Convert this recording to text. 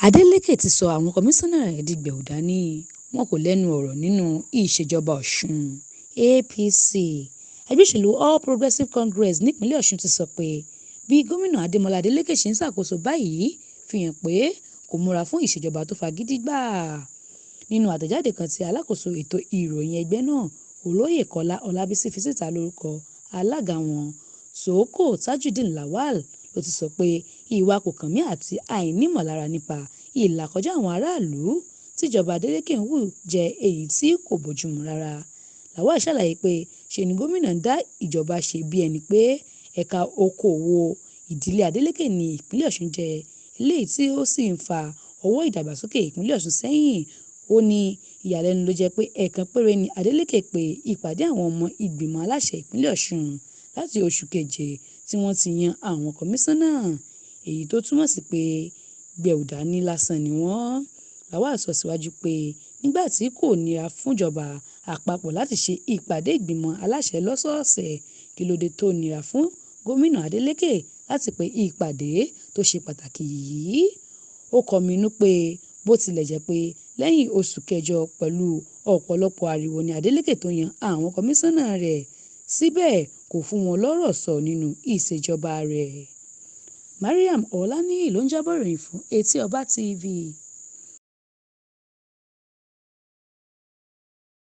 Adeleke ti sọ àwọn kọmiṣanna rẹ̀ di gbẹwudani, wọn kò lẹ́nu ọ̀rọ̀ nínú ìṣejọba Ọṣun. APC, ẹgbẹ́ òṣèlú All Progressives Congress nípínlẹ̀ Ọṣun ti sọ pé bí gómìnà Adémọlá Adeleke ṣe ń ṣàkóso báyìí fi hàn pé kò múra fún ìṣèjọba tó fagídí gbà. Nínú àtẹ̀jáde kan tí alákòóso ètò ìròyìn ẹgbẹ́ náà, Olóyè Kọ́lá Ọlábísí fi síta lórúkọ alága wọn, Sòókò Tajudeen Lawal, ló ti sọ pé ìwà kòkànmí àti àìnímọ̀lára nípa ìlàkọjá àwọn aráàlú tíjọba Adeleke ń hù jẹ́ èyí tí kò bójúmu rárá. Lawal ṣàlàyé pé ṣe ni gómìnà ń dá ìjọba ṣe bí ẹni pé ẹ̀ka okòòwò ìdílé Adeleke ní ìpínlẹ̀ Ọ̀ṣun jẹ́ eléyìí tí ó sì ń fa ọwọ́ ìdàgbàsókè ìpínlẹ̀ Ọ̀ṣun sẹ́yìn. Ó ní ìyàlẹ́nu ló jẹ́ pé ẹ̀ẹ̀kan péré ni Adeleke pe ìpàdé àwọn ọmọ ìgbìmọ̀ aláṣẹ ìpínlẹ̀ Ọ̀ṣun láti oṣù keje tí wọ́n ti yan àwọn kọmiṣanna, èyí tó túmọ̀ sí pé gbẹwudani lásán ni wọ́n. Lawal sọ síwájú pé nígbà tí kò nira fúnjọba àpapọ̀ láti ṣe ìpàdé ìgbìmọ̀ aláṣẹ lọ́sọ̀ọ̀sẹ̀, kí ló dé tó nira fún gómìnà Adeleke láti pe ìpàdé tó ṣe pàtàkì yìí. Ó kọminú pé bó tilẹ̀ jẹ́ pé lẹ́yìn oṣù kẹjọ pẹ̀lú ọ̀pọ̀lọpọ̀ ariwo ni Adeleke tó yan àwọn kọmiṣanna rẹ̀, síbẹ̀ kò fún wọn lọ́rọ̀ sọ nínú ìṣèjọba rẹ̀. Mariam Ọláníyì ló ń jábọ̀ ròyìn fún Etí Ọba TV.